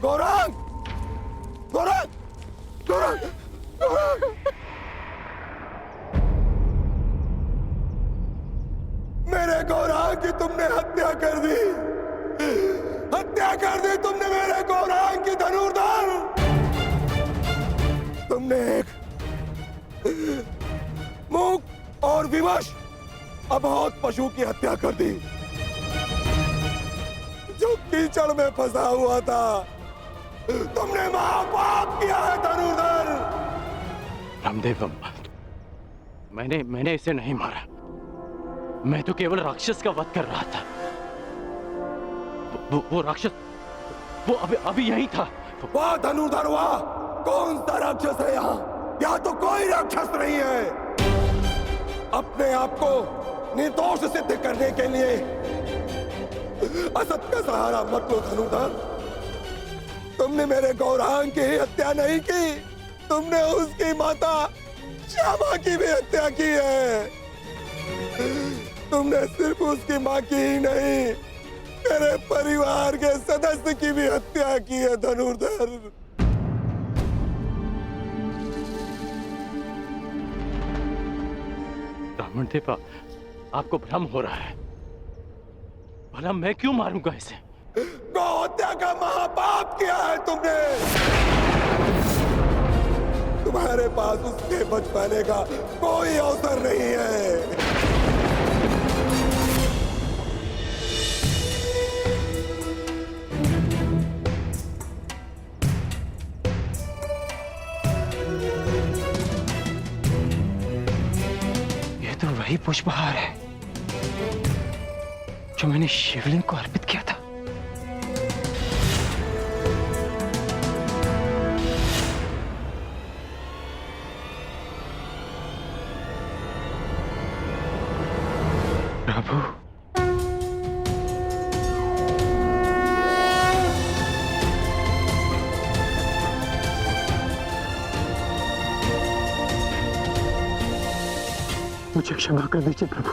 गौरांग, गौरांग, गौरांग, गौरांग। मेरे गौरांग की तुमने हत्या कर दी, हत्या कर दी तुमने मेरे गौरांग की धनुर्धर। तुमने एक मूक और विवश अबोध पशु की हत्या कर दी जो कीचड़ में फंसा हुआ था। तुमने महापाप किया है धनुर्धर। रामदेव, मैंने इसे नहीं मारा। मैं तो केवल राक्षस का वध कर रहा था। वो राक्षस वो अभी यही था। वाह धनुर्धर वाह, कौन सा राक्षस है यहाँ? यहाँ तो कोई राक्षस नहीं है। अपने आप को निर्दोष सिद्ध करने के लिए असत का सहारा मत लो धनुर्धर। तुमने मेरे गौरांग की हत्या नहीं की, तुमने उसकी माता श्यामा की भी हत्या की है। तुमने सिर्फ उसकी मां की ही नहीं, मेरे परिवार के सदस्य की भी हत्या की है धनुर्धर। ब्राह्मण देव, आपको भ्रम हो रहा है। भला मैं क्यों मारूंगा इसे? गौ हत्या का महापाप किया है तुमने। तुम्हारे पास उसके बच पाने का कोई अवसर नहीं है। ये तो वही पुष्पहार है जो मैंने शिवलिंग को अर्पित किया था। प्रभु, मुझे क्षमा कर दीजिए प्रभु।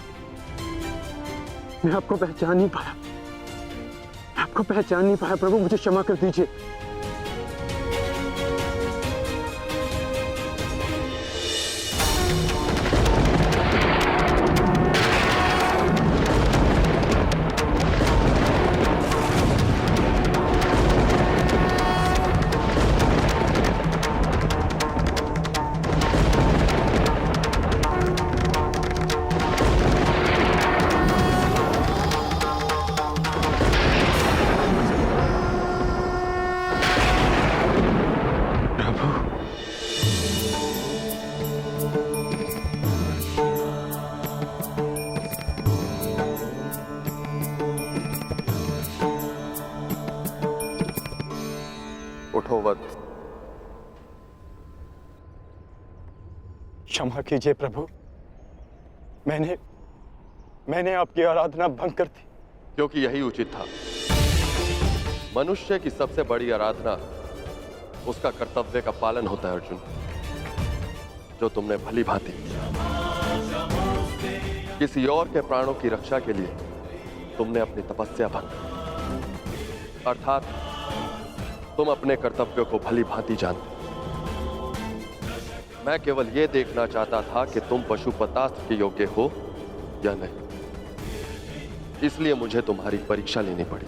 मैं आपको पहचान नहीं पाया, आपको पहचान नहीं पाया प्रभु, मुझे क्षमा कर दीजिए। उठो वध। क्षमा कीजिए प्रभु, मैंने आपकी आराधना भंग कर दी। क्योंकि यही उचित था। मनुष्य की सबसे बड़ी आराधना उसका कर्तव्य का पालन होता है अर्जुन, जो तुमने भली भांति किसी और के प्राणों की रक्षा के लिए तुमने अपनी तपस्या भंग, अर्थात तुम अपने कर्तव्यों को भली भांति जानते। मैं केवल यह देखना चाहता था कि तुम पशुपतास्त्र के योग्य हो या नहीं, इसलिए मुझे तुम्हारी परीक्षा लेनी पड़ी।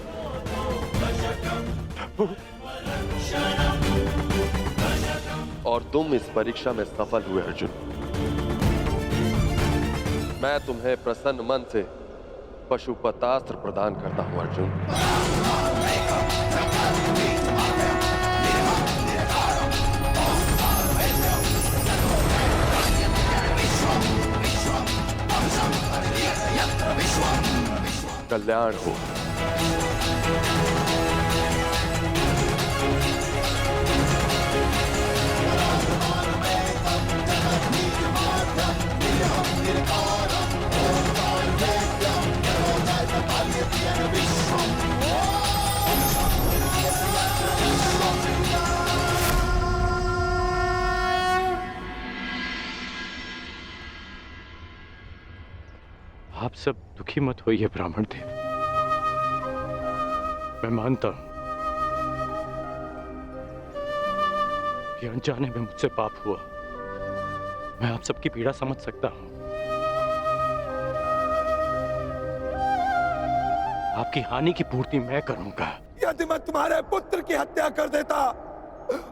और तुम इस परीक्षा में सफल हुए अर्जुन। मैं तुम्हें प्रसन्न मन से पशुपतास्त्र प्रदान करता हूं अर्जुन। कल्याण हो। आप सब दुखी मत होइए ब्राह्मण देव। मैं मानता हूं ये अनजाने में मुझसे पाप हुआ। मैं आप सबकी पीड़ा समझ सकता हूं। आपकी हानि की पूर्ति मैं करूंगा। यदि मैं तुम्हारे पुत्र की हत्या कर देता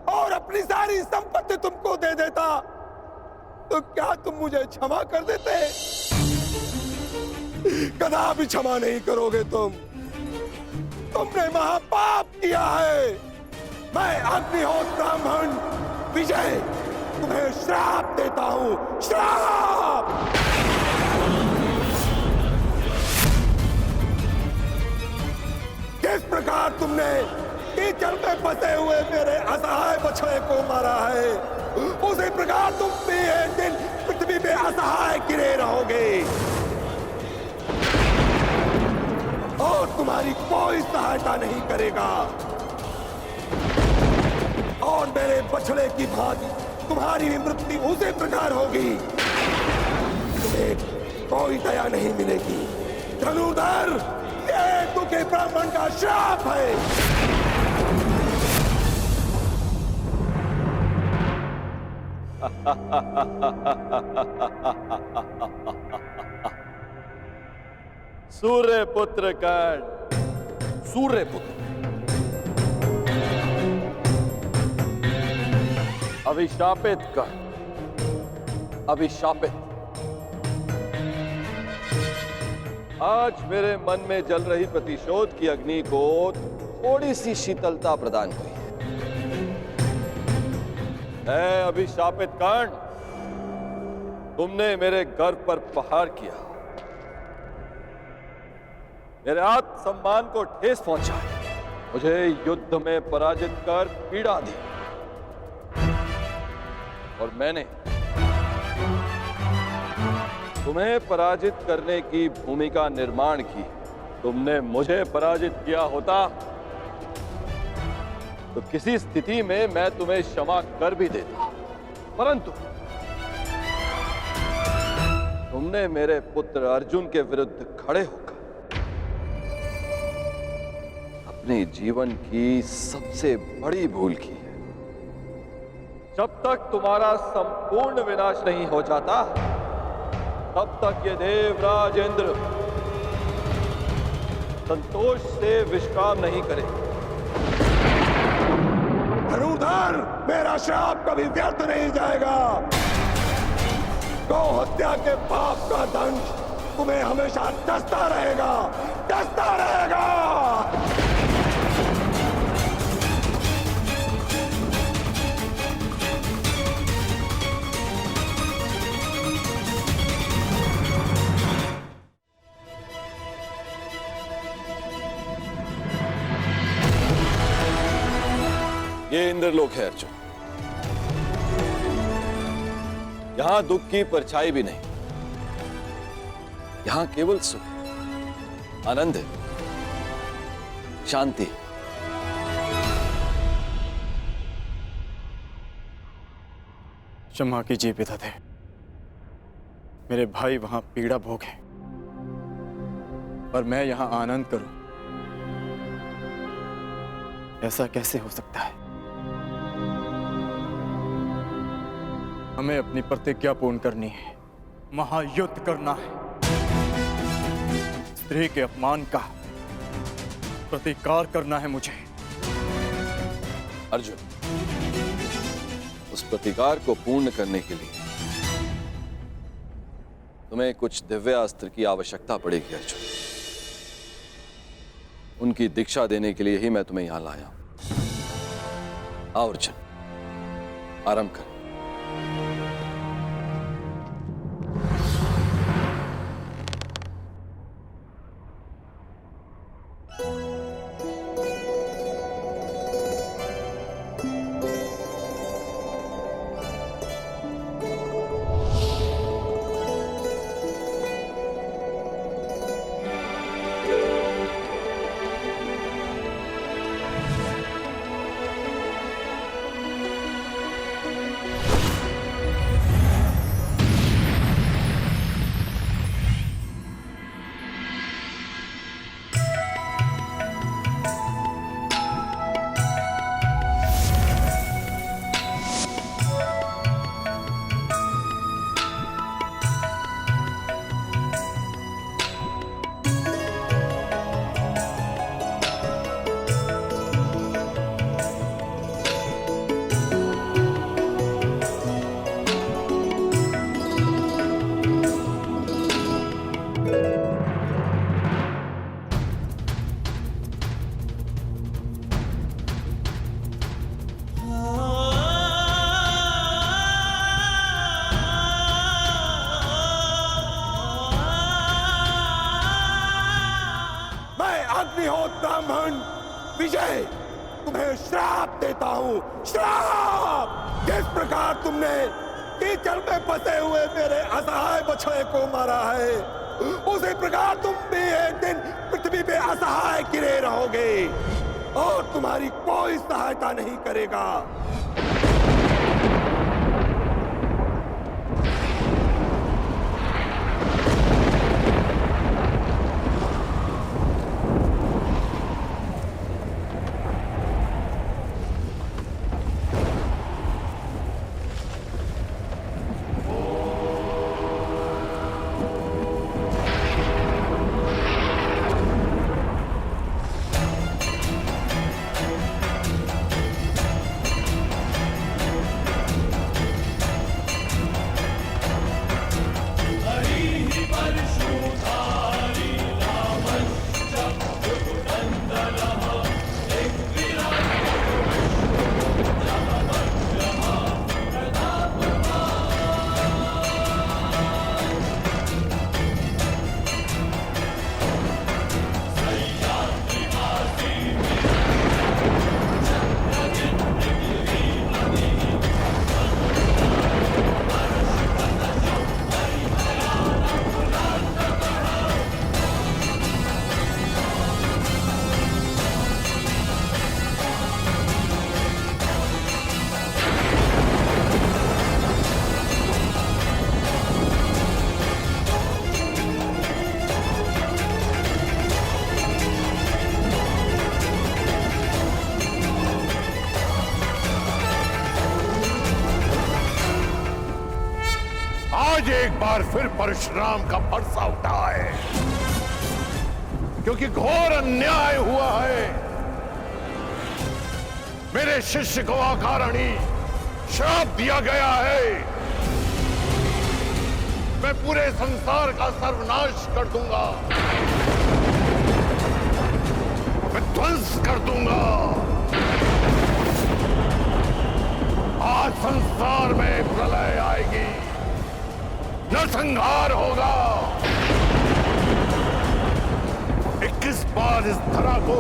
और अपनी सारी संपत्ति तुमको दे देता तो क्या तुम मुझे क्षमा कर देते? कदापि क्षमा नहीं करोगे तुम। तुमने महापाप किया है। मैं अग्निहोत्र ब्राह्मण विजय तुम्हें श्राप देता हूं। श्राप! किस प्रकार तुमने कीचड़ में फंसे हुए मेरे असहाय बछड़े को मारा है, उसी प्रकार तुम भी एक दिन पृथ्वी पे असहाय गिरे रहोगे और तुम्हारी कोई सहायता नहीं करेगा। और मेरे बछड़े की भांति तुम्हारी भी मृत्यु उसी प्रकार होगी। तुम्हें कोई दया नहीं मिलेगी। धनुर्धर, ये दुखी ब्राह्मण का श्राप है। सूर्य पुत्र कर्ण, सूर्य पुत्र, अभिशापित कर्ण, अभिशापित। आज मेरे मन में जल रही प्रतिशोध की अग्नि को थोड़ी सी शीतलता प्रदान हुई है। अभिशापित कर्ण, तुमने मेरे गर्व पर प्रहार किया, मेरे आत्मसम्मान को ठेस पहुंचाई, मुझे युद्ध में पराजित कर पीड़ा दी और मैंने तुम्हें पराजित करने की भूमिका निर्माण की। तुमने मुझे पराजित किया होता तो किसी स्थिति में मैं तुम्हें क्षमा कर भी देता, परंतु तुमने मेरे पुत्र अर्जुन के विरुद्ध खड़े होकर अपने जीवन की सबसे बड़ी भूल की है। जब तक तुम्हारा संपूर्ण विनाश नहीं हो जाता, तब तक ये देवराज इंद्र संतोष से विश्राम नहीं करे। धनुर्धर, मेरा श्राप कभी व्यर्थ नहीं जाएगा। गौ हत्या के पाप का दंड तुम्हें हमेशा डसता रहेगा, डसता रहेगा। ये इंद्रलोक है अर्जुन। यहां दुख की परछाई भी नहीं, यहां केवल सुख, आनंद है, शांति। क्षमा कीजिए पितादे, मेरे भाई वहां पीड़ा भोगे और मैं यहां आनंद करूं, ऐसा कैसे हो सकता है? हमें अपनी प्रतिज्ञा पूर्ण करनी है, महायुद्ध करना है, स्त्री के अपमान का प्रतिकार करना है मुझे। अर्जुन, उस प्रतिकार को पूर्ण करने के लिए तुम्हें कुछ दिव्य अस्त्र की आवश्यकता पड़ेगी अर्जुन। उनकी दीक्षा देने के लिए ही मैं तुम्हें यहां लाया हूं। आओ अर्जुन, आरंभ कर। विजय, तुम्हें श्राप देता हूं, श्राप। जिस प्रकार तुमने कीचड़ में फंसे हुए मेरे असहाय बछड़े को मारा है, उसी प्रकार तुम भी एक दिन पृथ्वी पे असहाय गिरे रहोगे और तुम्हारी कोई सहायता नहीं करेगा। आज एक बार फिर परशुराम का फरसा उठा है, क्योंकि घोर अन्याय हुआ है। मेरे शिष्य को अकारणी श्राप दिया गया है। मैं पूरे संसार का सर्वनाश कर दूंगा, मैं ध्वंस कर दूंगा। आज संसार में प्रलय आएगी, नरसंहार होगा। 21 बार इस धरा को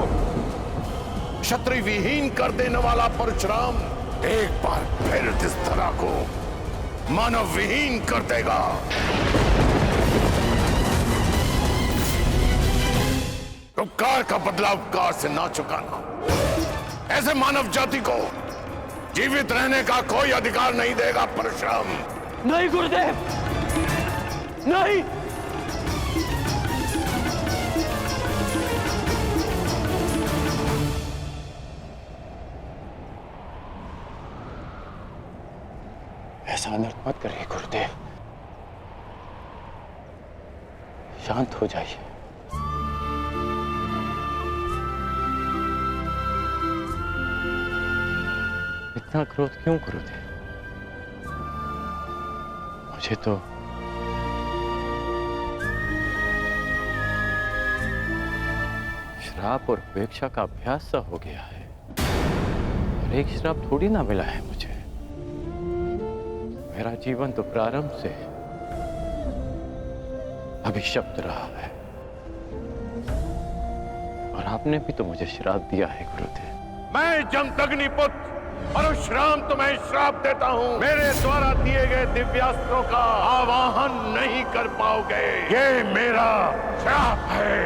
क्षत्रिय विहीन कर देने वाला परशुराम एक बार फिर इस धरा को मानव विहीन कर देगा। उपकार का बदला उपकार से ना चुकाना। ऐसे मानव जाति को जीवित रहने का कोई अधिकार नहीं देगा परशुराम। नहीं गुरुदेव, नहीं। ऐसा अनर्थ मत करिए गुरुदेव, शांत हो जाइए। इतना क्रोध क्यों गुरुदेव? मुझे तो श्राप और उपेक्षा का अभ्यास सा हो गया है, और एक श्राप थोड़ी ना मिला है मुझे। मेरा जीवन तो प्रारंभ से अभिशप्त रहा है, और आपने भी तो मुझे श्राप दिया है गुरुदेव। मैं जमदग्नि पुत्र परशुराम तुम्हें श्राप देता हूँ। मेरे द्वारा दिए गए दिव्यास्त्रों का आवाहन नहीं कर पाओगे। ये मेरा श्राप है।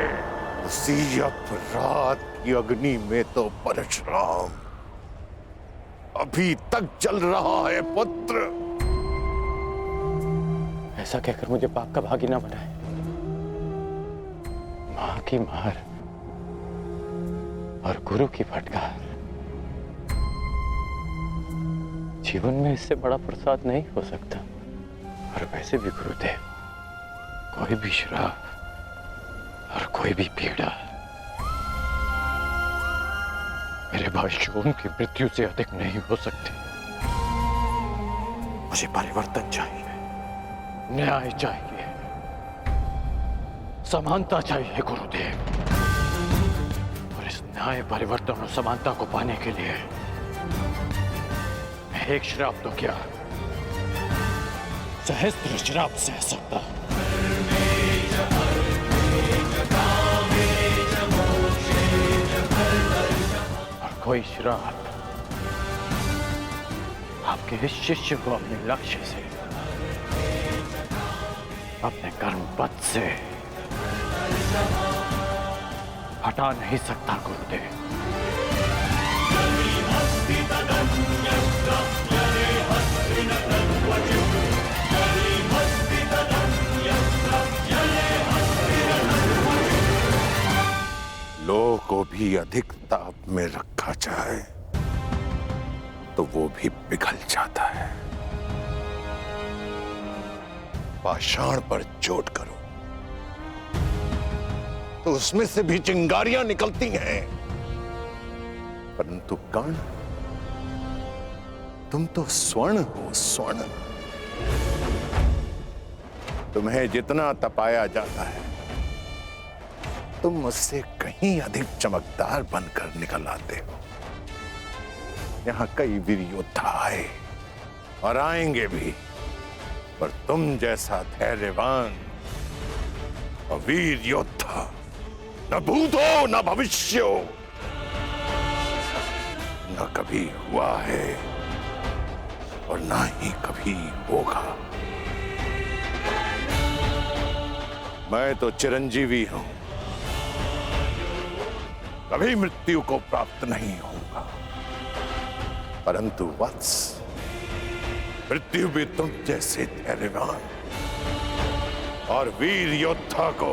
उसी अपराध की अग्नि में तो परशुराम अभी तक जल रहा है पुत्र। ऐसा कहकर मुझे पाप का भागी ना बनाए। मां की मार और गुरु की फटकार, जीवन में इससे बड़ा प्रसाद नहीं हो सकता। और वैसे भी गुरुदेव, कोई भी श्राप और कोई भी पीड़ा मेरे भाइयों की मृत्यु से अधिक नहीं हो सकती। मुझे परिवर्तन चाहिए, न्याय चाहिए, समानता चाहिए गुरुदेव। और इस न्याय, परिवर्तन और समानता को पाने के लिए मैं एक श्राप तो क्या, सहस्त्र श्राप सह सकता। कोई श्राप आपके इस शिष्य को अपने लक्ष्य से, अपने कर्म पथ से हटा नहीं सकता गुरुदेव। लोह को भी अधिक ताप में रखा जाए तो वो भी पिघल जाता है। पाषाण पर चोट करो तो उसमें से भी चिंगारियां निकलती हैं, परंतु कर्ण, तुम तो स्वर्ण हो, स्वर्ण। तुम्हें जितना तपाया जाता है तुम मुझसे कहीं अधिक चमकदार बनकर निकल आते हो। यहां कई वीर योद्धा आए और आएंगे भी, पर तुम जैसा धैर्यवान और वीर योद्धा न भूत हो न भविष्य हो, न कभी हुआ है और ना ही कभी होगा। मैं तो चिरंजीवी हूं, कभी मृत्यु को प्राप्त नहीं होगा, परंतु वत्स, मृत्यु भी तुम जैसे धैर्यवान और वीर योद्धा को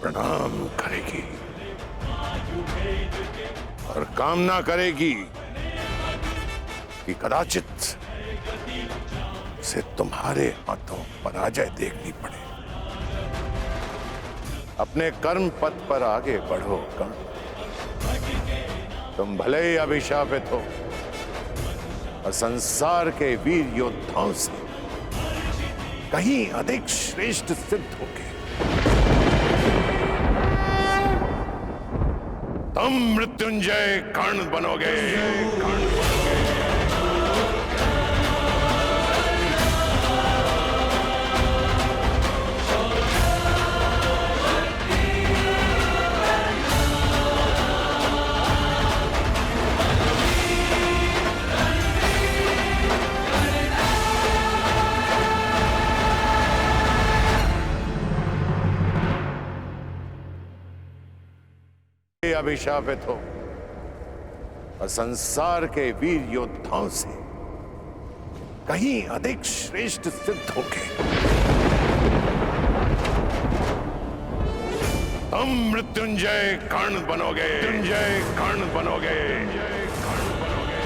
प्रणाम करेगी और कामना करेगी कि कदाचित उसे तुम्हारे हाथों पराजय देखनी पड़े। अपने कर्म पथ पर आगे बढ़ो कर्ण। तुम भले ही अभिशापित हो और संसार के वीर योद्धाओं से कहीं अधिक श्रेष्ठ सिद्ध होगे। तुम मृत्युंजय कर्ण बनोगे, कर्ण बनोगे। अभिशापित हो और संसार के वीर योद्धाओं से कहीं अधिक श्रेष्ठ सिद्ध होगे। तुम मृत्युंजय कर्ण बनोगे, मृत्युंजय कर्ण बनोगे, मृत्युंजय कर्ण बनोगे।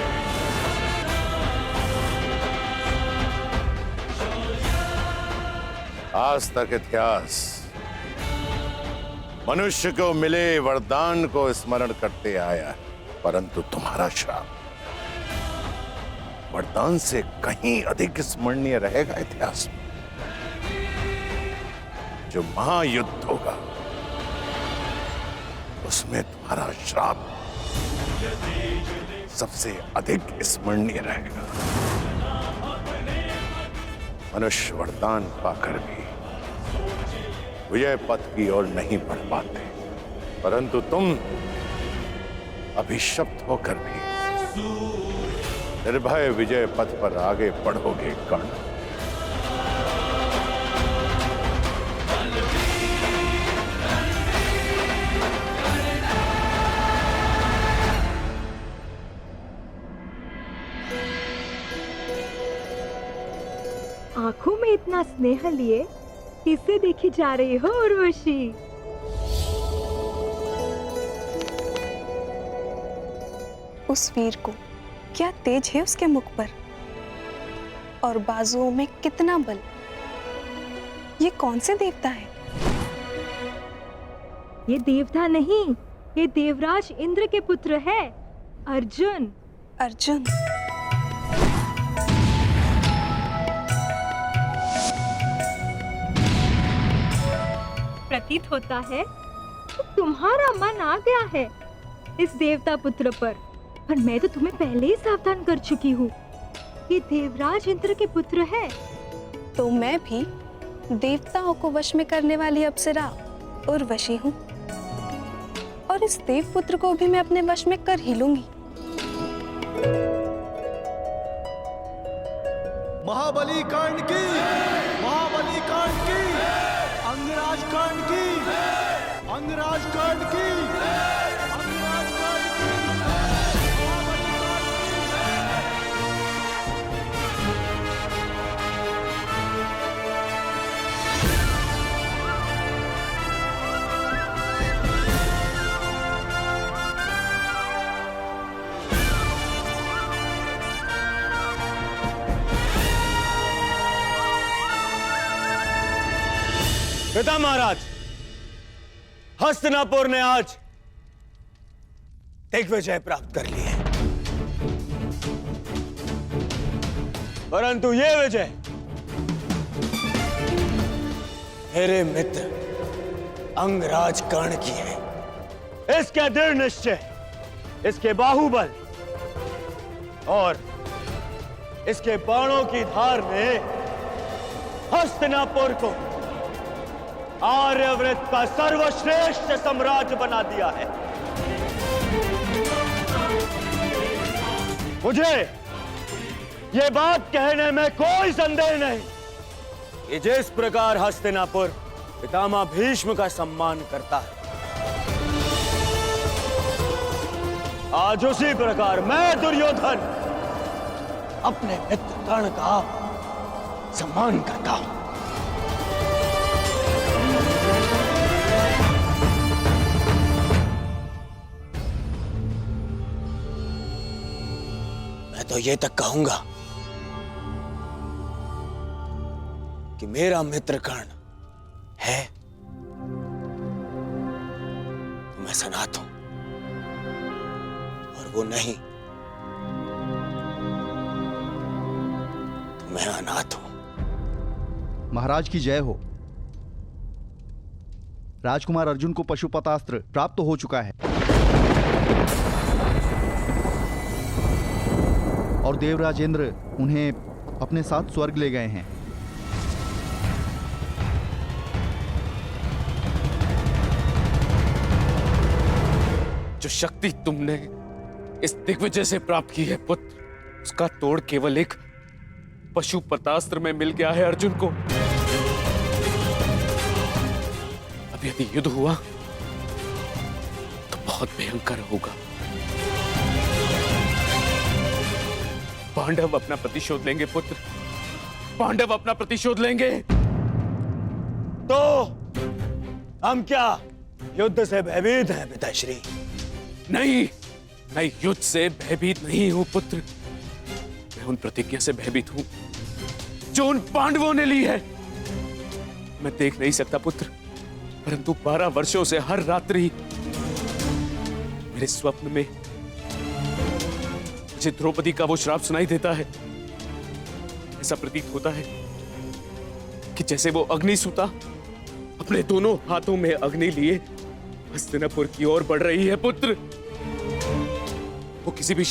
आज तक इतिहास मनुष्य को मिले वरदान को स्मरण करते आया है, परंतु तुम्हारा श्राप वरदान से कहीं अधिक स्मरणीय रहेगा इतिहास में। जो महायुद्ध होगा उसमें तुम्हारा श्राप सबसे अधिक स्मरणीय रहेगा। मनुष्य वरदान पाकर भी विजय पथ की ओर नहीं बढ़ पाते, परंतु तुम अभिशप्त होकर भी निर्भय विजय पथ पर आगे बढ़ोगे कर्ण। आंखों में इतना स्नेह लिए किससे देखी जा रही हो उर्वशी? उस वीर को क्या तेज है उसके मुख पर और बाजुओं में कितना बल। ये कौन से देवता है? ये देवता नहीं, ये देवराज इंद्र के पुत्र है, अर्जुन। अर्जुन? प्रतीत होता है तो तुम्हारा मन आ गया है इस देवता पुत्र पर मैं तो तुम्हें पहले ही सावधान कर चुकी हूँ। ये देवराज इंद्र के पुत्र है। तो मैं भी देवताओं को वश में करने वाली अप्सरा उर्वशी हूँ और और इस देवपुत्र को भी मैं अपने वश में कर ही लूंगी। महाबली कांड की, महाबली कांड की, अंगराज कांड की, अंगराज कांड की, अंगराज कांड की, महाबली कांड पिता महाराज, हस्तिनापुर ने आज दिग्विजय प्राप्त कर ली है, परंतु ये विजय मेरे मित्र अंगराज कर्ण की है। इसके दृढ़ निश्चय, इसके बाहुबल और इसके बाणों की धार ने हस्तिनापुर को आर्यव्रत का सर्वश्रेष्ठ साम्राज्य बना दिया है। मुझे ये बात कहने में कोई संदेह नहीं कि जिस प्रकार हस्तिनापुर पितामह भीष्म का सम्मान करता है, आज उसी प्रकार मैं दुर्योधन अपने मित्र कर्ण का सम्मान करता हूं। मैं तो ये तक कहूंगा कि मेरा मित्र कर्ण है तो मैं सनात हूं, और वो नहीं तो मैं अनाथ हूं। महाराज की जय हो। राजकुमार अर्जुन को पशुपतास्त्र प्राप्त हो चुका है और देवराजेंद्र उन्हें अपने साथ स्वर्ग ले गए हैं। जो शक्ति तुमने इस दिग्विजय से प्राप्त की है पुत्र, उसका तोड़ केवल एक पशुपतास्त्र में मिल गया है अर्जुन को। अब यदि युद्ध हुआ तो बहुत भयंकर होगा। पांडव अपना प्रतिशोध लेंगे पुत्र, पांडव अपना प्रतिशोध लेंगे। तो हम क्या युद्ध से भयभीत हैं पिताश्री? नहीं, मैं युद्ध से भयभीत नहीं हूं पुत्र। मैं उन प्रतिज्ञा से भयभीत हूं जो उन पांडवों ने ली है। मैं देख नहीं सकता पुत्र, परंतु 12 वर्षों से हर रात्रि मेरे स्वप्न में मुझे द्रौपदी का वो श्राप सुनाई देता है। ऐसा प्रतीत होता है कि जैसे वो अग्निसुता अपने दोनों हाथों में अग्नि लिए हस्तिनापुर की ओर बढ़ रही है पुत्र। वो किसी भी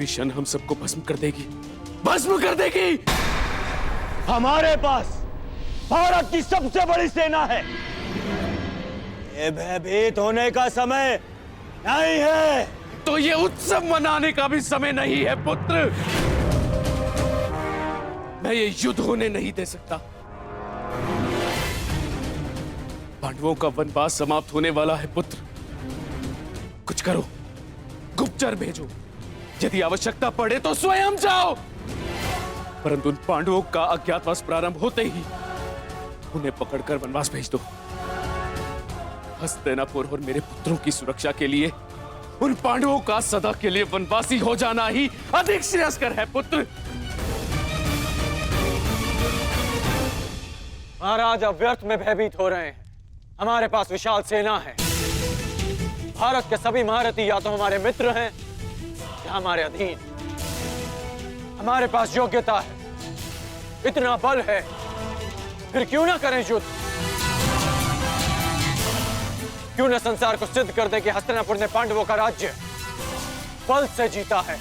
क्षण हम सबको भस्म कर देगी, भस्म कर देगी। हमारे पास भारत की सबसे बड़ी सेना है। ये भयभीत होने का समय नहीं है। तो ये उत्सव मनाने का भी समय नहीं है पुत्र। मैं ये युद्ध होने नहीं दे सकता। पांडवों का वनवास समाप्त होने वाला है पुत्र। कुछ करो, गुप्तचर भेजो, यदि आवश्यकता पड़े तो स्वयं जाओ, परंतु उन पांडवों का अज्ञातवास प्रारंभ होते ही उन्हें पकड़कर वनवास भेज दो। हस्तिनापुर और मेरे पुत्रों की सुरक्षा के लिए उन पांडवों का सदा के लिए वनवासी हो जाना ही अधिक श्रेयस्कर है पुत्र। महाराज अब व्यर्थ में भयभीत हो रहे हैं। हमारे पास विशाल सेना है। भारत के सभी महारथी या तो हमारे मित्र हैं या हमारे अधीन। हमारे पास योग्यता है, इतना बल है, फिर क्यों ना करें युद्ध? क्यों न संसार को सिद्ध कर दे कि हस्तिनापुर ने पांडवों का राज्य बल से जीता है,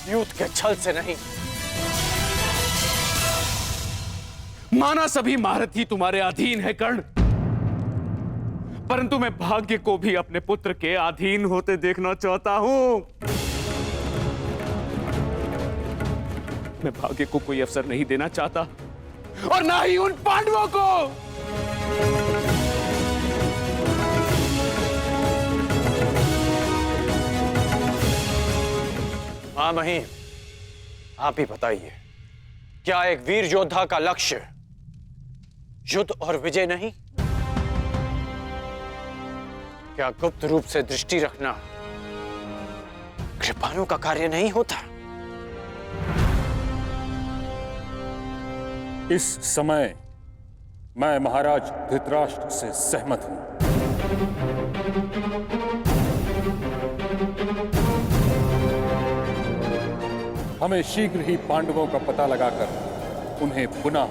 युद्ध के छल से नहीं। माना सभी महारथी तुम्हारे अधीन है कर्ण, परंतु मैं भाग्य को भी अपने पुत्र के अधीन होते देखना चाहता हूं। मैं भाग्य को कोई अवसर नहीं देना चाहता और ना ही उन पांडवों को। हाँ महीम, आप ही बताइए, क्या एक वीर योद्धा का लक्ष्य युद्ध और विजय नहीं? क्या गुप्त रूप से दृष्टि रखना कृपाणु का कार्य नहीं होता? इस समय मैं महाराज धृतराष्ट्र से सहमत हूं। हमें शीघ्र ही पांडवों का पता लगाकर उन्हें पुनः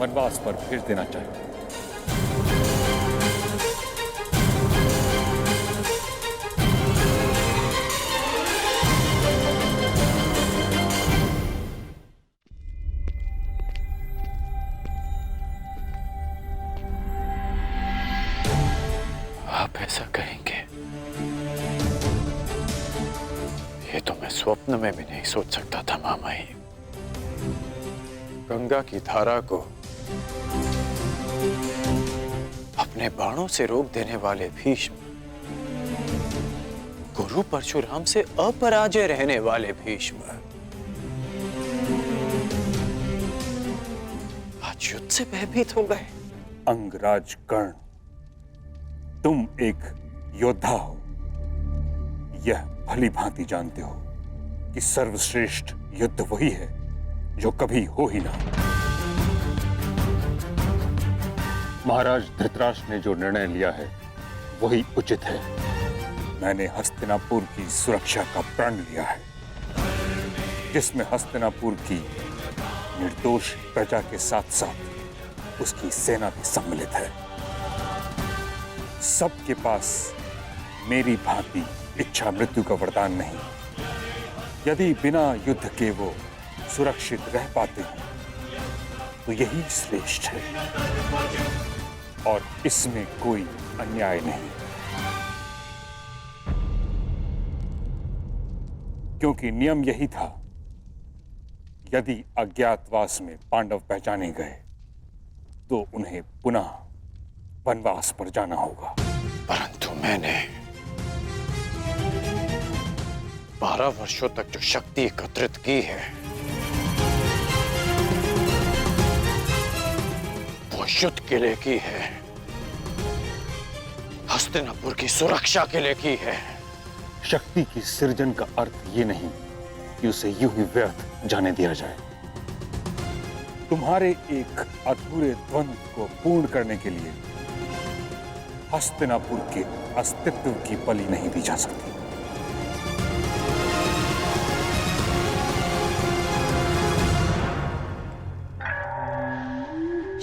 वनवास पर भेज देना चाहिए। आप ऐसा कहेंगे ये तो मैं स्वप्न में भी नहीं सोच सकता था मामाई। गंगा की धारा को अपने बाणों से रोक देने वाले भीष्म, गुरु परशुराम से अपराजय रहने वाले भीष्म, आज युद्ध से भयभीत हो गए। अंगराज कर्ण, तुम एक योद्धा हो, यह भली भांति जानते हो कि सर्वश्रेष्ठ युद्ध वही है जो कभी हो ही ना। महाराज धृतराष्ट्र ने जो निर्णय लिया है वही उचित है। मैंने हस्तिनापुर की सुरक्षा का प्रण लिया है, जिसमें हस्तिनापुर की निर्दोष प्रजा के साथ साथ उसकी सेना भी सम्मिलित है। सबके पास मेरी भांति इच्छा मृत्यु का वरदान नहीं। यदि बिना युद्ध के वो सुरक्षित रह पाते हैं तो यही श्रेष्ठ है और इसमें कोई अन्याय नहीं, क्योंकि नियम यही था। यदि अज्ञातवास में पांडव पहचाने गए तो उन्हें पुनः वनवास पर जाना होगा। परंतु मैंने 12 वर्षों तक जो शक्ति एकत्रित की है वो युद्ध के लिए की है, हस्तिनापुर की सुरक्षा के लिए की है। शक्ति की सृजन का अर्थ ये नहीं कि उसे यूं ही व्यर्थ जाने दिया जाए। तुम्हारे एक अधूरे द्वंद्व को पूर्ण करने के लिए हस्तिनापुर के अस्तित्व की बलि नहीं दी जा सकती।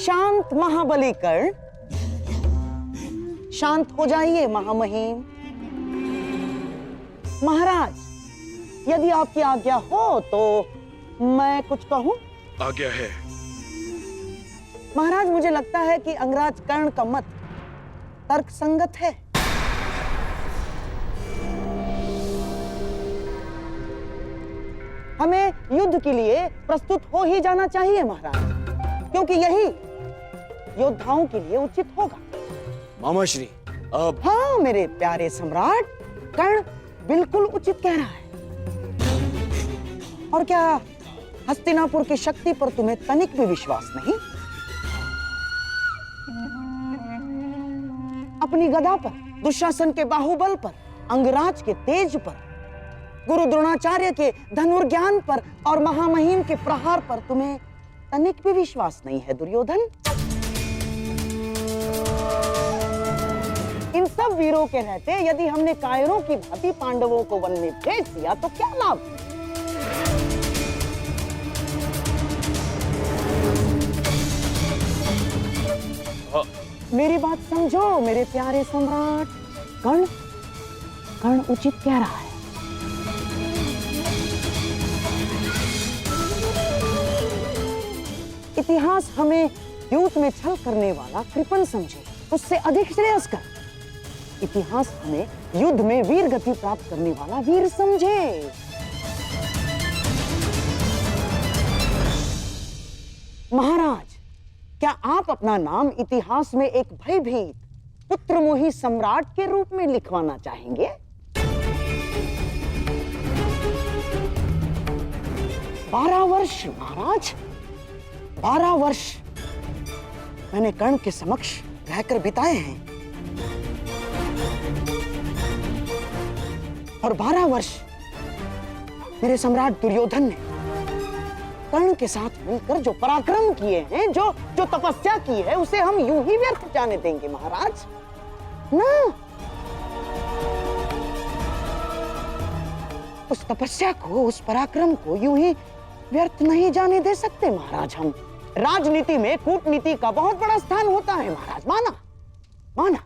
शांत महाबली कर्ण, शांत हो जाइए महामहिम। महाराज, यदि आपकी आज्ञा हो तो मैं कुछ कहूं? आज्ञा है। महाराज, मुझे लगता है कि अंगराज कर्ण का मत तर्क संगत है। हमें युद्ध के लिए प्रस्तुत हो ही जाना चाहिए महाराज, क्योंकि यही योद्धाओं के लिए उचित होगा। मामा श्री, अब हाँ मेरे प्यारे सम्राट, कर्ण बिल्कुल उचित कह रहा है। और क्या हस्तिनापुर की शक्ति पर तुम्हें तनिक भी विश्वास नहीं? अपनी गदा पर, दुशासन के बाहुबल पर, अंगराज के तेज पर, गुरु द्रोणाचार्य के धनुर्ज्ञान पर और महामहिम के प्रहार पर तुम्हें तनिक भी विश्वास नहीं है दुर्योधन? इन सब वीरों के रहते यदि हमने कायरों की भांति पांडवों को वन में भेज दिया तो क्या लाभ? मेरी बात समझो मेरे प्यारे सम्राट। कर्ण उचित कह रहा है। इतिहास हमें युद्ध में छल करने वाला कृपण समझे, उससे अधिक श्रेयस्कर। इतिहास हमें युद्ध में वीर गति प्राप्त करने वाला वीर समझे। महाराज, क्या आप अपना नाम इतिहास में एक भयभीत पुत्रमोही सम्राट के रूप में लिखवाना चाहेंगे? बारह वर्ष महाराज, 12 वर्ष मैंने कर्ण के समक्ष रहकर बिताए हैं और 12 वर्ष मेरे सम्राट दुर्योधन ने कर्ण के साथ मिलकर जो पराक्रम किए हैं, जो तपस्या की है, उसे हम यूं ही व्यर्थ जाने देंगे महाराज? ना, उस तपस्या को, उस पराक्रम को यूं ही व्यर्थ नहीं जाने दे सकते महाराज हम। राजनीति में कूटनीति का बहुत बड़ा स्थान होता है महाराज, माना,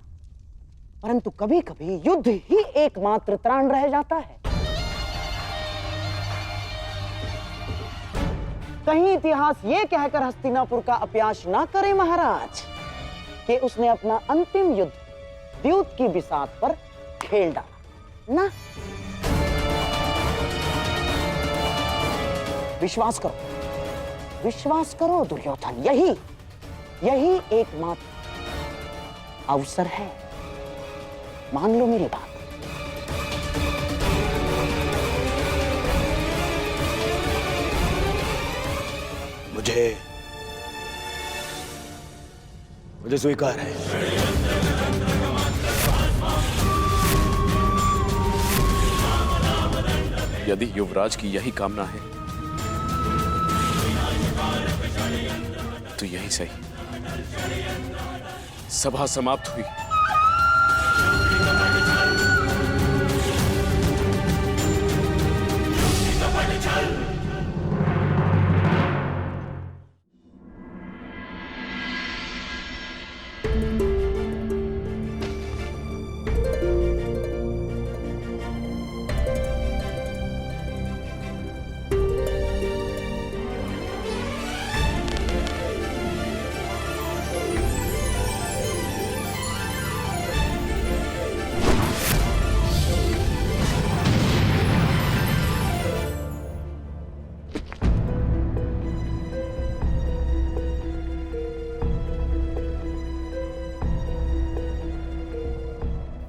परंतु कभी कभी युद्ध ही एकमात्र त्राण रह जाता है। कहीं इतिहास ये कहकर हस्तिनापुर का अपयाश ना करे महाराज कि उसने अपना अंतिम युद्ध द्यूत की बिसात पर खेल डाला ना। विश्वास करो दुर्योधन, यही एकमात्र अवसर है। मान लो मेरी बात। मुझे स्वीकार है। यदि युवराज की यही कामना है तो यही सही। सभा समाप्त हुई।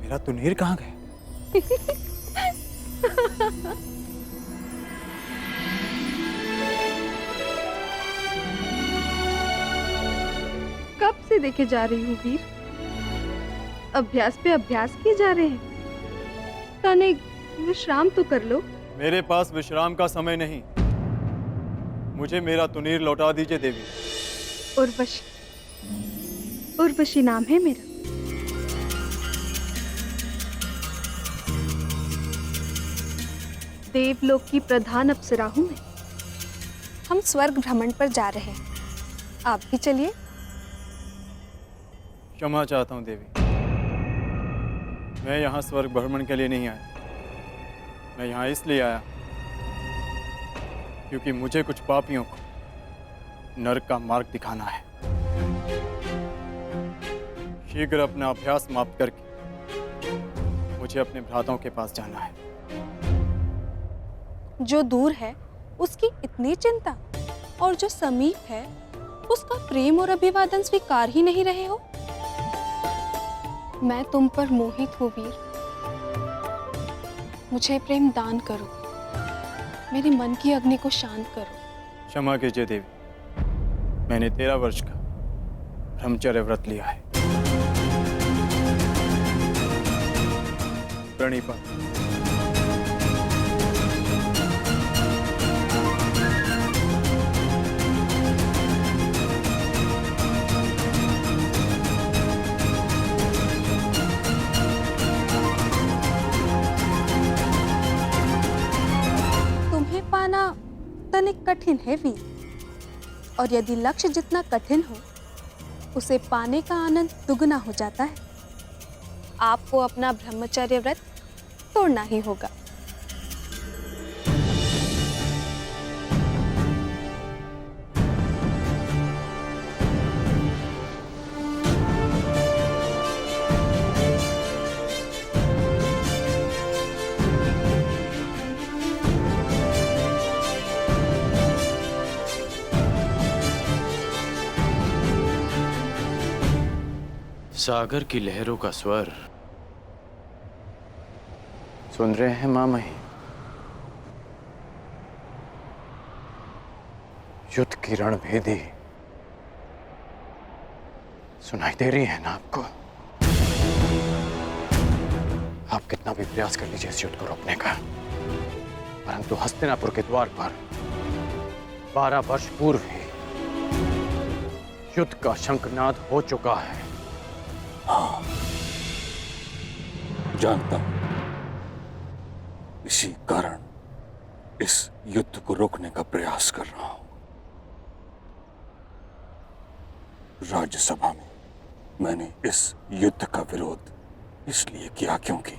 मेरा तुनीर कहाँ गए? कब से देखे जा रही हूँ वीर, अभ्यास पे अभ्यास किए जा रहे हैं। तनिक विश्राम तो कर लो। मेरे पास विश्राम का समय नहीं। मुझे मेरा तुनीर लौटा दीजिए देवी। उर्वशी नाम है मेरा। देवलोक की प्रधान अप्सरा हूँ मैं। हम स्वर्ग भ्रमण पर जा रहे हैं, आप भी चलिए। क्षमा चाहता हूँ देवी, मैं यहाँ स्वर्ग भ्रमण के लिए नहीं आया। मैं यहाँ इसलिए आया क्योंकि मुझे कुछ पापियों को नरक का मार्ग दिखाना है। शीघ्र अपना अभ्यास समाप्त करके मुझे अपने भ्राताओं के पास जाना है। जो दूर है उसकी इतनी चिंता, और जो समीप है उसका प्रेम और अभिवादन स्वीकार ही नहीं रहे हो। मैं तुम पर मोहित हूँ वीर, मुझे प्रेम दान करो, मेरे मन की अग्नि को शांत करो। क्षमा कीजिए देवी, मैंने 13 वर्ष का ब्रह्मचर्य व्रत लिया है। प्रणिपात। पाना तनिक कठिन है वीर, और यदि लक्ष्य जितना कठिन हो उसे पाने का आनंद दुगना हो जाता है। आपको अपना ब्रह्मचर्य व्रत तोड़ना ही होगा। सागर की लहरों का स्वर सुन रहे हैं मामही? युद्ध की रणभेदी सुनाई दे रही है ना आपको? आप कितना भी प्रयास कर लीजिए इस युद्ध को रोकने का, परंतु हस्तिनापुर के द्वार पर 12 वर्ष पूर्व ही युद्ध का शंखनाद हो चुका है। हाँ, जानता हूं। इसी कारण इस युद्ध को रोकने का प्रयास कर रहा हूं। राज्यसभा में मैंने इस युद्ध का विरोध इसलिए किया क्योंकि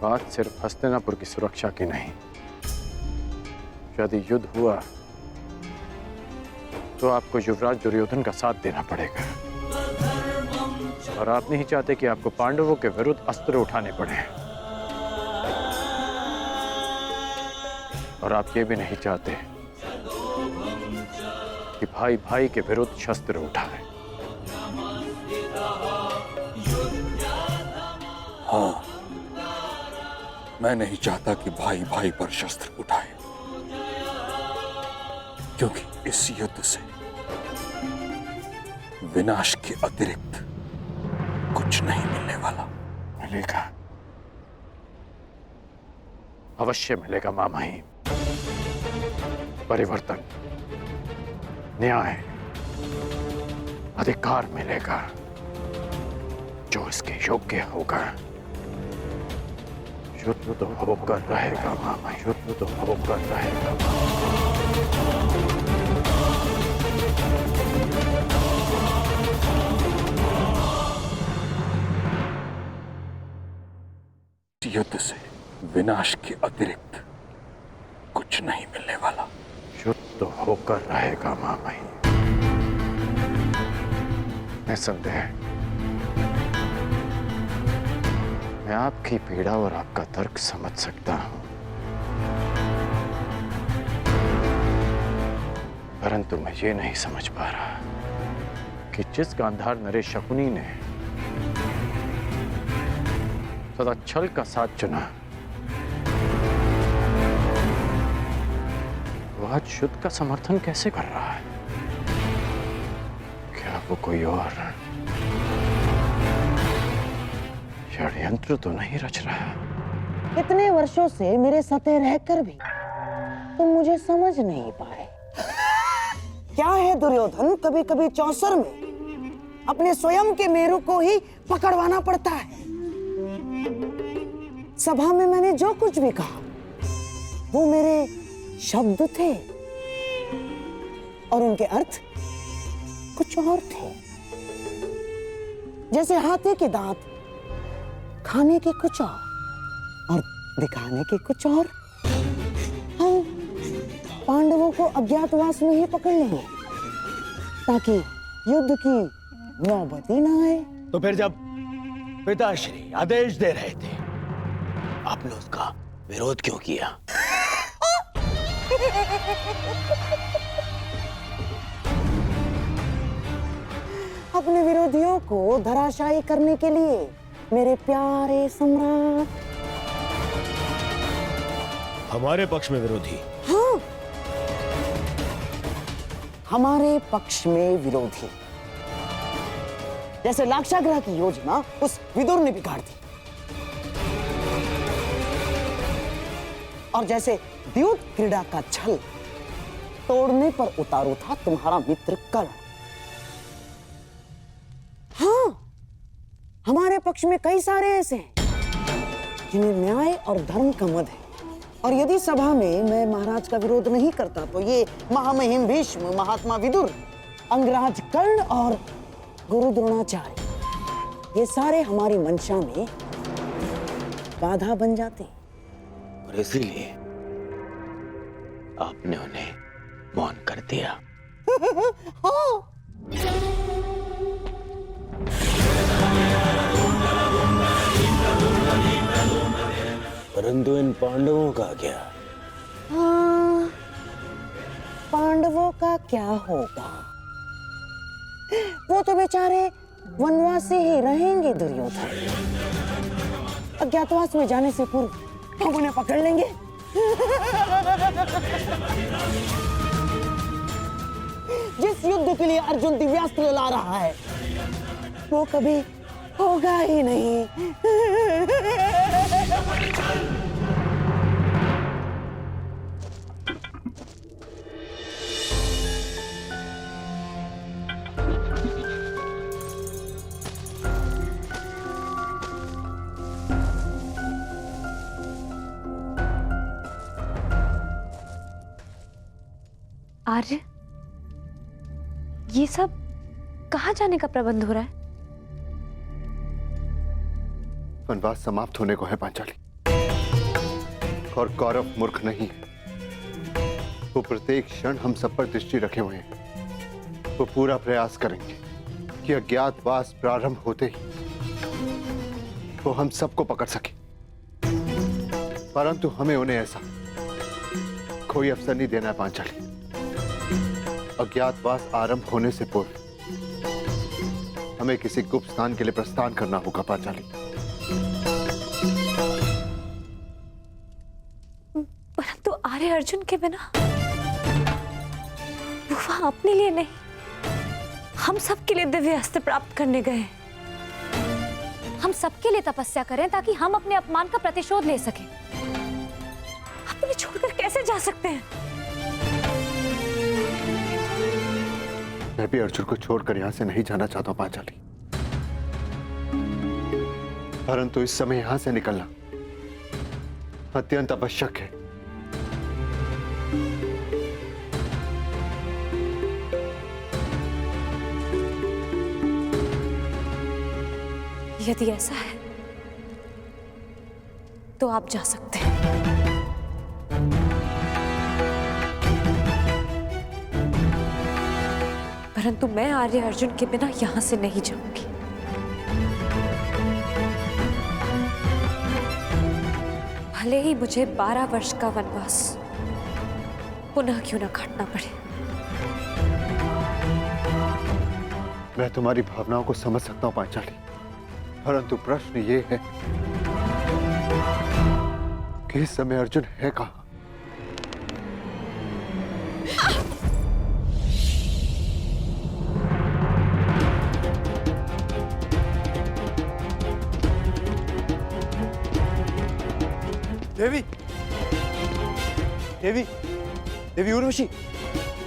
बात सिर्फ हस्तिनापुर की सुरक्षा की नहीं। यदि युद्ध हुआ तो आपको युवराज दुर्योधन का साथ देना पड़ेगा, और आप नहीं चाहते कि आपको पांडवों के विरुद्ध अस्त्र उठाने पड़े, और आप ये भी नहीं चाहते कि भाई भाई के विरुद्ध शस्त्र उठाए। हाँ, मैं नहीं चाहता कि भाई भाई पर शस्त्र उठाए, क्योंकि इस युद्ध से विनाश के अतिरिक्त कुछ नहीं मिलने वाला। मिलेगा, अवश्य मिलेगा मामही। परिवर्तन, न्याय, अधिकार मिलेगा जो इसके योग्य होगा। युद्ध तो होकर रहेगा मामा, युद्ध तो होकर रहेगा मामा। युद्ध से विनाश के अतिरिक्त कुछ नहीं मिलने वाला। युद्ध तो होकर रहेगा मामा। निसंदेह मैं आपकी पीड़ा और आपका तर्क समझ सकता हूं, परंतु मैं ये नहीं समझ पा रहा कि जिस गांधार नरेश शकुनी ने सदा छल का साथ चुना, वह आज युद्ध का समर्थन कैसे कर रहा है? क्या वो कोई और षड्यंत्र तो नहीं रच रहा? इतने वर्षों से मेरे सते रहकर भी तुम मुझे समझ नहीं पाए। क्या है दुर्योधन, कभी कभी चौसर में अपने स्वयं के मेरु को ही पकड़वाना पड़ता है। सभा में मैंने जो कुछ भी कहा वो मेरे शब्द थे और उनके अर्थ कुछ और थे। जैसे हाथी के दांत खाने के कुछ और दिखाने के कुछ और। हम पांडवों को अज्ञातवास में ही पकड़ लेंगे ताकि युद्ध की नौबत ही ना आए। तो फिर जब पिताश्री आदेश दे रहे थे, आपने उसका विरोध क्यों किया? अपने विरोधियों को धराशायी करने के लिए मेरे प्यारे सम्राट। हमारे पक्ष में विरोधी? हाँ, हमारे पक्ष में विरोधी। जैसे लाक्षागृह की योजना उस विदुर ने बिगाड़ दी, और जैसे द्यूत क्रीड़ा का छल तोड़ने पर उतारू था तुम्हारा मित्र कर्ण। हाँ, हमारे पक्ष में कई सारे ऐसे हैं जिन्हें न्याय और धर्म का मद है, और यदि सभा में मैं महाराज का विरोध नहीं करता तो ये महामहिम भीष्म, महात्मा विदुर, अंगराज कर्ण और गुरु द्रोणाचार्य, ये सारे हमारी मंशा में बाधा बन जाते। और इसीलिए आपने उन्हें मौन कर दिया। हाँ। परंतु इन पांडवों का क्या? हाँ, पांडवों का क्या होगा? वो तो बेचारे वनवासी ही रहेंगे दुर्योधन। अज्ञातवास में जाने से पूर्व हम उन्हें पकड़ लेंगे। जिस युद्ध के लिए अर्जुन दिव्यास्त्र ला रहा है वो कभी होगा ही नहीं। आर्य, ये सब कहाँ जाने का प्रबंध हो रहा है? वनवास समाप्त होने को है पांचाली, और कौरव मूर्ख नहीं है। वो प्रत्येक क्षण हम सब पर दृष्टि रखे हुए हैं। वो पूरा प्रयास करेंगे कि अज्ञातवास प्रारंभ होते ही वो हम सबको पकड़ सके, परंतु हमें उन्हें ऐसा कोई अवसर नहीं देना है पांचाली। अज्ञातवास आरंभ होने से पूर्व हमें किसी गुप्त स्थान के लिए प्रस्थान करना होगा पांचाली। परंतु आर्य अर्जुन के बिना वो वहां अपने लिए नहीं, हम सबके लिए दिव्य अस्त्र प्राप्त करने गए। हम सबके लिए तपस्या करें ताकि हम अपने अपमान का प्रतिशोध ले सकें। आप उन्हें छोड़कर कैसे जा सकते हैं? मैं भी अर्जुन को छोड़कर यहां से नहीं जाना चाहता हूं पांचाली, परंतु इस समय यहां से निकलना अत्यंत आवश्यक है। यदि ऐसा है तो आप जा सकते हैं। परंतु मैं आर्य अर्जुन के बिना यहां से नहीं जाऊंगी। भले ही मुझे 12 वर्ष का वनवास पुनः क्यों न काटना पड़े। मैं तुम्हारी भावनाओं को समझ सकता हूं पांचाली, परंतु प्रश्न ये है कि इस समय अर्जुन है कहां? देवी, देवी, देवी उर्वशी,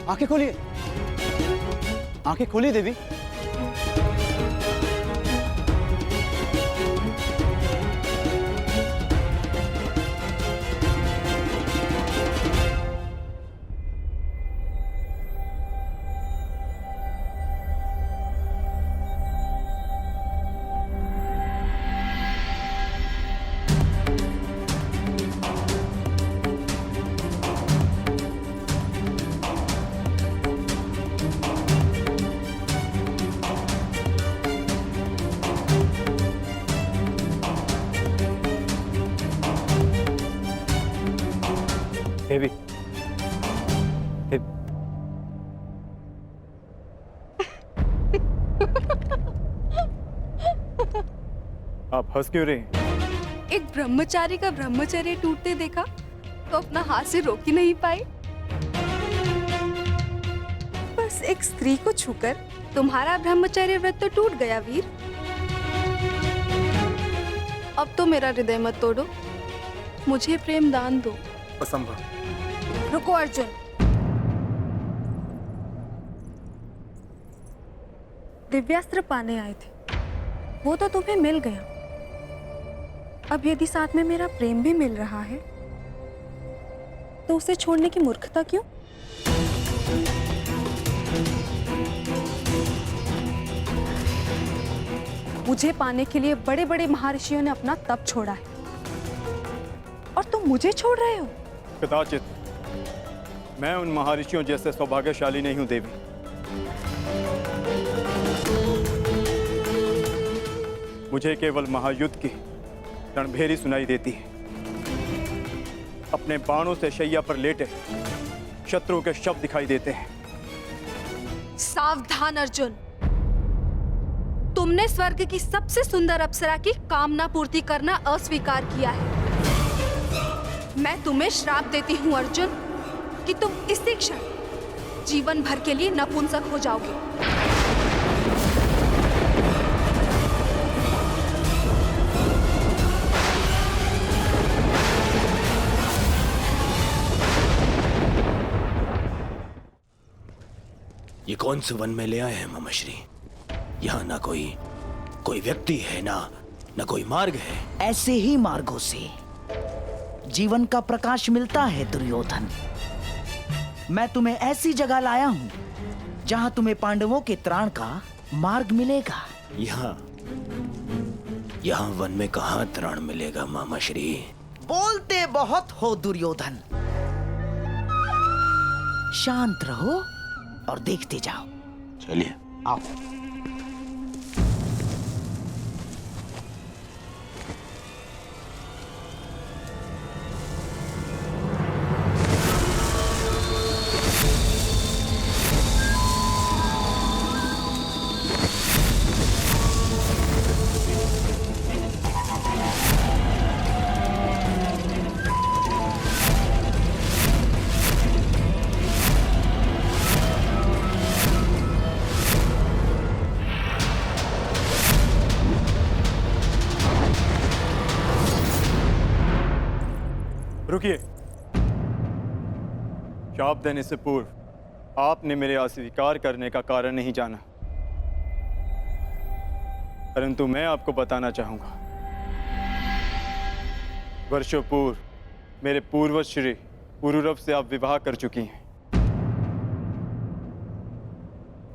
आंखें खोलिए, आंखें खोलिए देवी। देवी, आप हंस क्यों रहे हैं? एक ब्रह्मचारी का ब्रह्मचर्य टूटते देखा तो अपना हाथ से रोक ही नहीं पाए। बस एक स्त्री को छूकर तुम्हारा ब्रह्मचर्य व्रत तो टूट गया वीर। अब तो मेरा हृदय मत तोड़ो, मुझे प्रेम दान दो। असंभव। रुको अर्जुन, दिव्यास्त्र पाने आए थे, वो तो तुम्हें मिल गया। अब यदि साथ में मेरा प्रेम भी मिल रहा है तो उसे छोड़ने की मूर्खता क्यों? मुझे पाने के लिए बड़े बड़े महर्षियों ने अपना तप छोड़ा है और तुम मुझे छोड़ रहे हो। कदाचित मैं उन महर्षियों जैसे सौभाग्यशाली नहीं हूं देवी। मुझे केवल महायुद्ध की रणभेरी सुनाई देती है। अपने बाणों से शैया पर लेटे शत्रु के शव दिखाई देते हैं। सावधान अर्जुन, तुमने स्वर्ग की सबसे सुंदर अप्सरा की कामना पूर्ति करना अस्वीकार किया है। मैं तुम्हें श्राप देती हूँ अर्जुन कि तुम इसी क्षण जीवन भर के लिए नपुंसक हो जाओगे। ये कौन से वन में ले आए हैं मामाश्री? यहाँ ना कोई व्यक्ति है, ना कोई मार्ग है। ऐसे ही मार्गों से जीवन का प्रकाश मिलता है दुर्योधन। मैं तुम्हें ऐसी जगह लाया हूँ जहाँ तुम्हें पांडवों के त्राण का मार्ग मिलेगा। यहाँ वन में कहाँ त्राण मिलेगा मामाश्री? बोलते बहुत हो दुर्योधन, शांत रहो और देखते जाओ। चलिए आओ। रुकिए। शाप देने से पूर्व आपने मेरे अस्वीकार करने का कारण नहीं जाना, परंतु मैं आपको बताना चाहूंगा। वर्षों पूर्व मेरे पूर्वज श्री पुरुरव से आप विवाह कर चुकी हैं।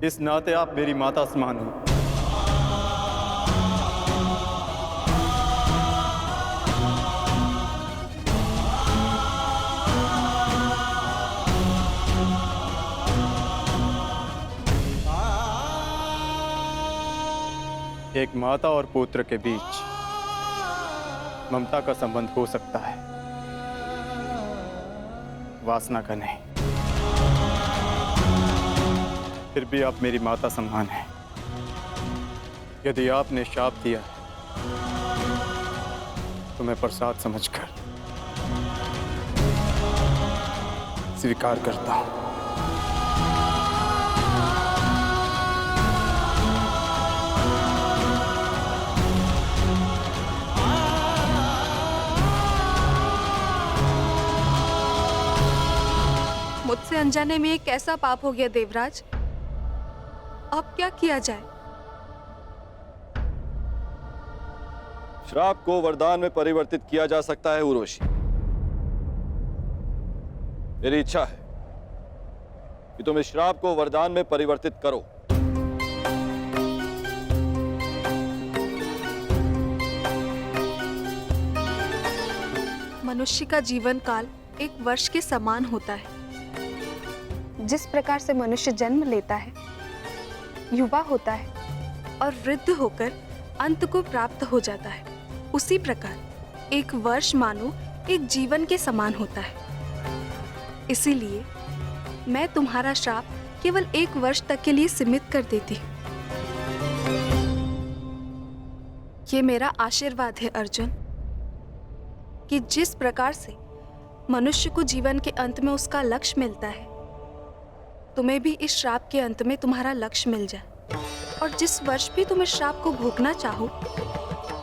इस नाते आप मेरी माता समान हो। एक माता और पुत्र के बीच ममता का संबंध हो सकता है, वासना का नहीं। फिर भी आप मेरी माता समान हैं। यदि आपने शाप दिया तो मैं प्रसाद समझकर स्वीकार करता हूं। मुझसे अनजाने में एक ऐसा पाप हो गया देवराज, अब क्या किया जाए? श्राप को वरदान में परिवर्तित किया जा सकता है उर्वशी। मेरी इच्छा है कि तुम इस श्राप को वरदान में परिवर्तित करो। मनुष्य का जीवन काल एक वर्ष के समान होता है। जिस प्रकार से मनुष्य जन्म लेता है, युवा होता है और वृद्ध होकर अंत को प्राप्त हो जाता है, उसी प्रकार एक वर्ष मानो एक जीवन के समान होता है। इसीलिए मैं तुम्हारा श्राप केवल 1 वर्ष तक के लिए सीमित कर देती हूँ। ये मेरा आशीर्वाद है अर्जुन, कि जिस प्रकार से मनुष्य को जीवन के अंत में उसका लक्ष्य मिलता है, तुम्हें भी इस श्राप के अंत में तुम्हारा लक्ष्य मिल जाए। और जिस वर्ष भी तुम इस श्राप को भोगना चाहो,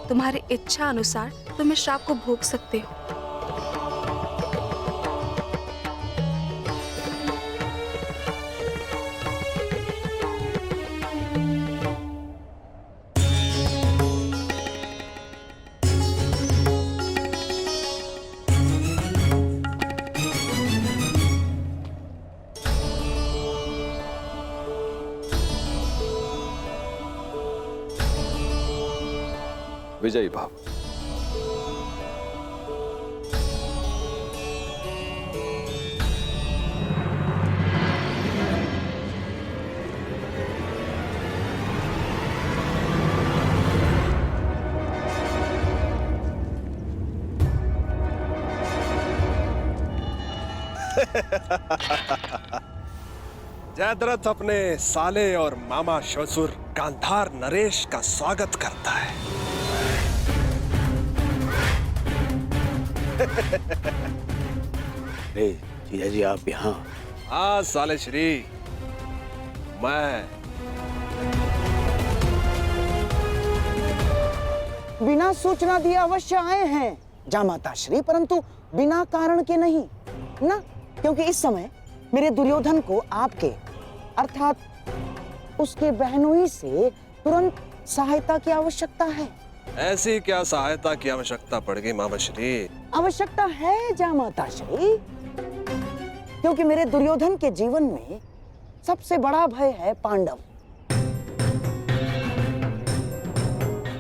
तुम्हारी इच्छा अनुसार तुम इस श्राप को भोग सकते हो। विजयी भाव। जयद्रथ अपने साले और मामा ससुर गांधार नरेश का स्वागत करता है। अरे जीजा जी आप यहाँ? हाँ साले श्री, मैं बिना सूचना दिए अवश्य आए हैं जामाता श्री, परंतु बिना कारण के नहीं ना, क्योंकि इस समय मेरे दुर्योधन को आपके अर्थात उसके बहनोई से तुरंत सहायता की आवश्यकता है। ऐसी क्या सहायता की आवश्यकता पड़ेगी मामा श्री? आवश्यकता है जामाता श्री, क्योंकि मेरे दुर्योधन के जीवन में सबसे बड़ा भय है पांडव,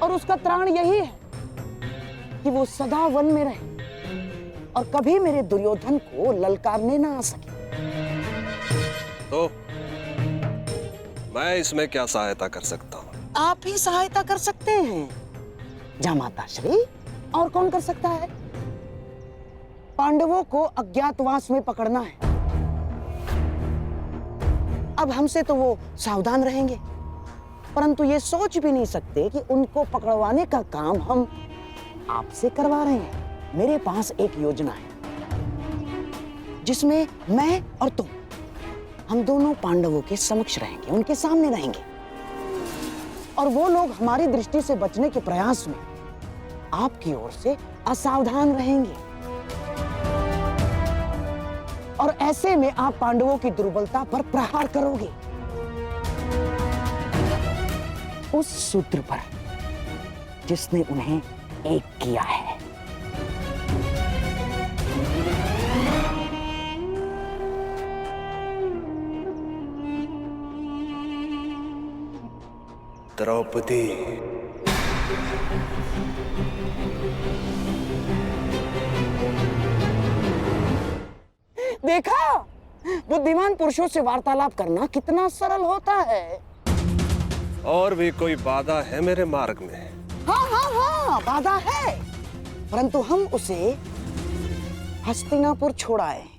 और उसका त्राण यही है कि वो सदा वन में रहे और कभी मेरे दुर्योधन को ललकारने ना आ सके। तो मैं इसमें क्या सहायता कर सकता हूँ? आप ही सहायता कर सकते हैं जामाता श्री, और कौन कर सकता है? पांडवों को अज्ञातवास में पकड़ना है। अब हमसे तो वो सावधान रहेंगे, परंतु ये सोच भी नहीं सकते कि उनको पकड़वाने का काम हम आपसे करवा रहे हैं। मेरे पास एक योजना है जिसमें मैं और तुम, हम दोनों पांडवों के समक्ष रहेंगे, उनके सामने रहेंगे, और वो लोग हमारी दृष्टि से बचने के प्रयास में आपकी ओर से असावधान रहेंगे, और ऐसे में आप पांडवों की दुर्बलता पर प्रहार करोगे, उस सूत्र पर जिसने उन्हें एक किया है। द्रौपदी, देखा, बुद्धिमान पुरुषों से वार्तालाप करना कितना सरल होता है। और भी कोई बाधा है मेरे मार्ग में? हाँ हाँ हाँ, बाधा है, परंतु हम उसे हस्तिनापुर छोड़ाए।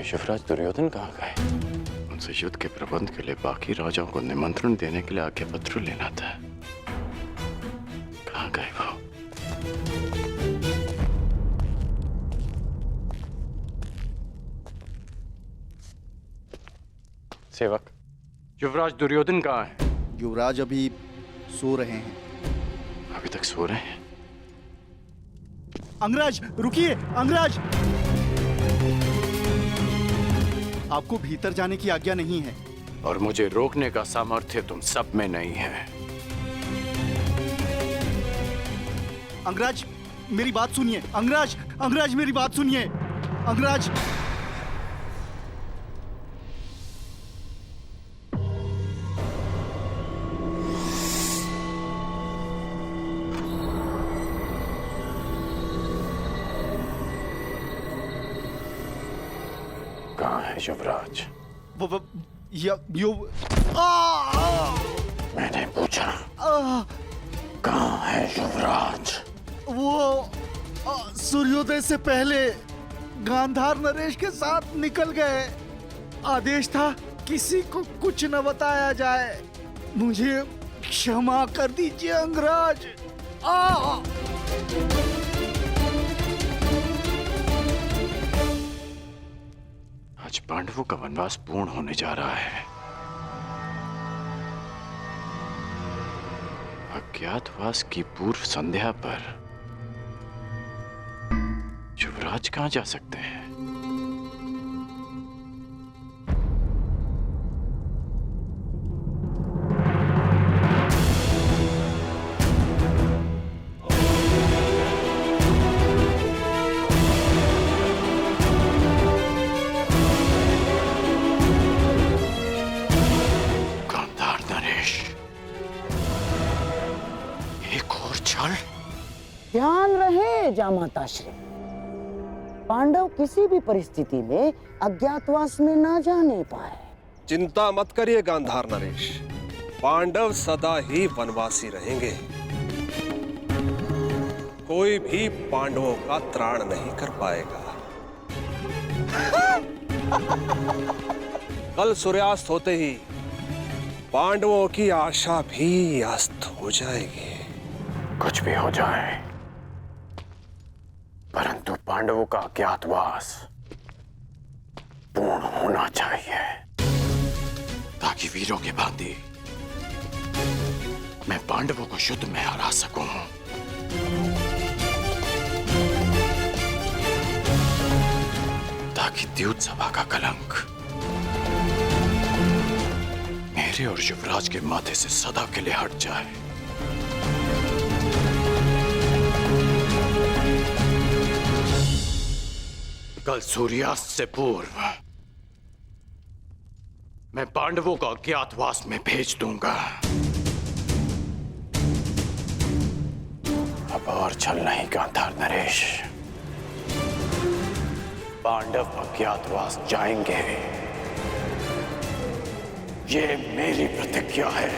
युवराज दुर्योधन कहाँ गए? उनसे युद्ध के प्रबंध के लिए बाकी राजाओं को निमंत्रण देने के लिए आज्ञा पत्र लेना था। कहाँ गए वो? सेवक, युवराज दुर्योधन कहाँ है? युवराज अभी सो रहे हैं। अभी तक सो रहे हैं? अंगराज रुकिए, अंगराज! आपको भीतर जाने की आज्ञा नहीं है। और मुझे रोकने का सामर्थ्य तुम सब में नहीं है। अंगराज मेरी बात सुनिए, अंगराज, अंगराज मेरी बात सुनिए, अंगराज। कहाँ है युवराज? मैंने पूछा कहाँ है युवराज? वो सूर्योदय से पहले गांधार नरेश के साथ निकल गए। आदेश था किसी को कुछ न बताया जाए। मुझे क्षमा कर दीजिए अंगराज। आज पांडवों का वनवास पूर्ण होने जा रहा है। अज्ञातवास की पूर्व संध्या पर युवराज कहाँ जा सकते हैं? ध्यान रहे जामाता श्री, पांडव किसी भी परिस्थिति में अज्ञातवास में ना जाने पाए। चिंता मत करिए गांधार नरेश, पांडव सदा ही वनवासी रहेंगे। कोई भी पांडवों का त्राण नहीं कर पाएगा। कल सूर्यास्त होते ही पांडवों की आशा भी अस्त हो जाएगी। कुछ भी हो जाए, परंतु पांडवों का अज्ञातवास पूर्ण होना चाहिए, ताकि वीरों के भांति मैं पांडवों को युद्ध में हरा सकूं। ताकि द्यूत सभा का कलंक मेरे और युवराज के माथे से सदा के लिए हट जाए। कल सूर्यास्त से पूर्व मैं पांडवों को अज्ञातवास में भेज दूंगा। अब और छल नहीं गांधार नरेश, पांडव अज्ञातवास जाएंगे, ये मेरी प्रतिज्ञा है।